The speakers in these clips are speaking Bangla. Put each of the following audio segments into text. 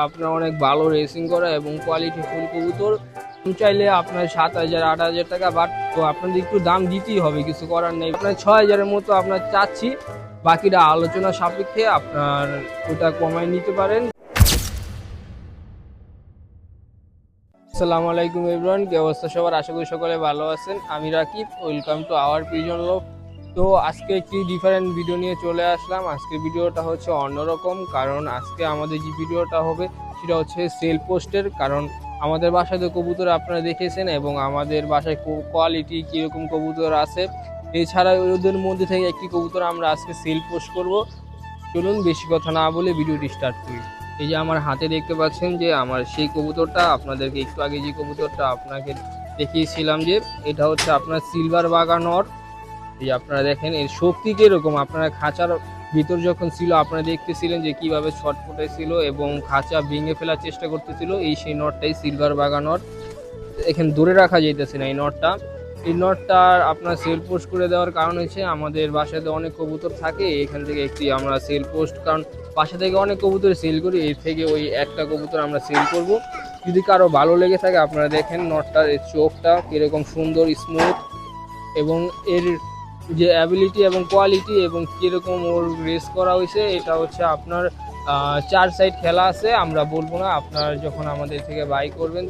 আপনার অনেক ভালো রেসিং করা এবং কোয়ালিটি ফুল কবুতর চাইলে আপনার 7,000 8,000 টাকা, বাট তো আপনাদের একটু দাম দিতেই হবে, কিছু করার নেই। আপনার 6,000-এর মতো আপনার চাচ্ছি, বাকিটা আলোচনা সাপেক্ষে আপনার ওটা কমায় নিতে পারেন। আসসালামু আলাইকুম এভরিওয়ান, কি অবস্থা সবার? আশা করি সকলে ভালো আছেন। আমি Rakib, welcome to our pigeon লোক। তো আজকে একটি ডিফারেন্ট ভিডিও নিয়ে চলে আসলাম। আজকে ভিডিওটা হচ্ছে অন্যরকম, কারণ আজকে আমাদের যে ভিডিওটা হবে সেটা হচ্ছে সেল পোস্টের। কারণ আমাদের বাসায় তো কবুতর আপনারা দেখেছেন এবং আমাদের বাসায় কোয়ালিটি কীরকম কবুতর আছে, এছাড়া ওদের মধ্যে থেকে একটি কবুতর আমরা আজকে সেল পোস্ট করব। চলুন বেশি কথা না বলে ভিডিওটি স্টার্ট করি। এই যে আমার হাতে দেখতে পাচ্ছেন যে আমার সেই কবুতরটা, আপনাদেরকে একটু আগে যে কবুতরটা আপনাকে দেখিয়েছিলাম, যে এটা হচ্ছে আপনার সিলভার বাগানর। এই আপনারা দেখেন এর শক্তি কিরকম। আপনারা খাঁচার ভিতর যখন ছিল আপনারা দেখতেছিলেন যে কিভাবে ছটফটে ছিল এবং খাঁচা ভেঙে ফেলার চেষ্টা করতেছিল। এই সেই নটটাই সিলভার বাগানর। এখানে ধরে রাখা যাইতেছে না এই নটটা। এই নটটা আপনার সেল পোস্ট করে দেওয়ার কারণ হচ্ছে আমাদের বাসাতে অনেক কবুতর থাকে, এখান থেকে একটি আমরা সেল পোস্ট, কারণ বাসা থেকে অনেক কবুতর সেল করি, এর থেকে ওই একটা কবুতর আমরা সেল করব। যদি কারো ভালো লেগে থাকে আপনারা দেখেন নটটার এর চোখটা কীরকম সুন্দর স্মুথ, এবং এর যে অ্যাবিলিটি এবং কোয়ালিটি এবং কীরকম ওর রেস করা হয়েছে, এটা হচ্ছে আপনার 4 সাইড খেলা আছে। আমরা বলবো না, আপনার যখন আমাদের থেকে বাই করবেন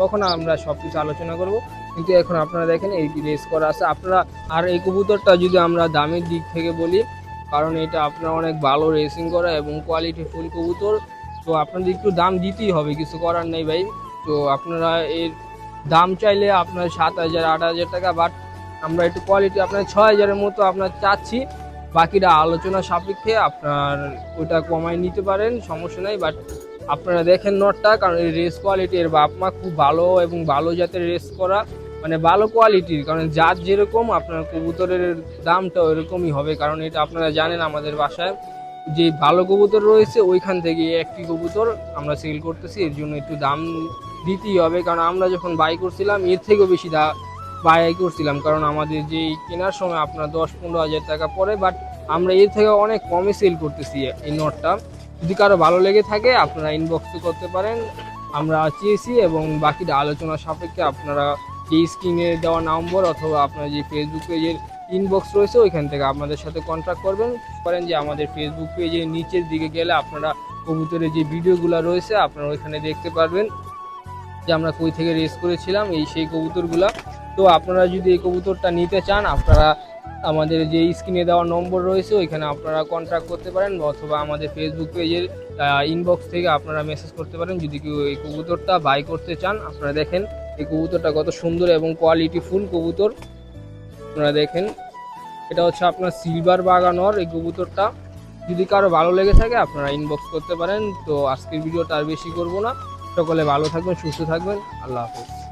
তখন আমরা সব কিছু আলোচনা করব। কিন্তু এখন আপনারা দেখেন এই রেস করা আছে আপনারা। আর এই কবুতরটা যদি আমরা দামের দিক থেকে বলি, কারণ এটা আপনার অনেক ভালো রেসিং করা এবং কোয়ালিটি ফুল কবুতর, তো আপনাদের একটু দাম দিতেই হবে, কিছু করার নেই ভাই। তো আপনারা এর দাম চাইলে আপনার 7,000 8,000 টাকা, বাট আমরা একটু কোয়ালিটি আপনার 6,000-এর মতো আপনার চাচ্ছি, বাকিটা আলোচনা সাপেক্ষে আপনার ওটা কমায় নিতে পারেন, সমস্যা নাই। বাট আপনারা দেখেন নটটা, কারণ এই রেস কোয়ালিটি এর বাপ মা খুব ভালো এবং ভালো জাতের রেস করা, মানে ভালো কোয়ালিটির, কারণ জাত যেরকম আপনার কবুতরের দামটা ওইরকমই হবে। কারণ এটা আপনারা জানেন আমাদের বাসায় যে ভালো কবুতর রয়েছে ওইখান থেকে একটি কবুতর আমরা সেল করতেছি, এর জন্য একটু দাম দিতেই হবে। কারণ আমরা যখন বাই করছিলাম এর থেকেও বেশি বাই করছিলাম, কারণ আমাদের যে কেনার সময় আপনার 10-15 হাজার টাকা পড়ে, বাট আমরা এর থেকে অনেক কমে সেল করতেছি এই নটটা। যদি কারো ভালো লেগে থাকে আপনারা ইনবক্স করতে পারেন, আমরা চেয়েছি, এবং বাকিটা আলোচনা সাপেক্ষে আপনারা যে স্ক্রিনে দেওয়া নম্বর অথবা আপনার যে ফেসবুক পেজের ইনবক্স রয়েছে ওইখান থেকে আমাদের সাথে কন্ট্যাক্ট করেন যে আমাদের ফেসবুক পেজের নিচের দিকে গেলে আপনারা কবুতরের যে ভিডিওগুলো রয়েছে আপনারা ওইখানে দেখতে পারবেন যে আমরা কই থেকে রেস করেছিলাম এই সেই কবুতরগুলা। তো আপনারা যদি এই কবুতরটা নিতে চান আপনারা আমাদের যে স্ক্রিনে দেওয়া নম্বর রয়েছে ওইখানে আপনারা কন্ট্যাক্ট করতে পারেন, অথবা আমাদের ফেসবুক পেজের ইনবক্স থেকে আপনারা মেসেজ করতে পারেন যদি কেউ এই কবুতরটা বাই করতে চান। আপনারা দেখেন এই কবুতরটা কত সুন্দর এবং কোয়ালিটি ফুল কবুতর। আপনারা দেখেন এটা হচ্ছে আপনার সিলভার বাগানর এই কবুতরটা। যদি কারো ভালো লেগে থাকে আপনারা ইনবক্স করতে পারেন। তো আজকের ভিডিওটা আর বেশি করব না, সকলে ভালো থাকবেন, সুস্থ থাকবেন, আল্লাহ হাফেজ।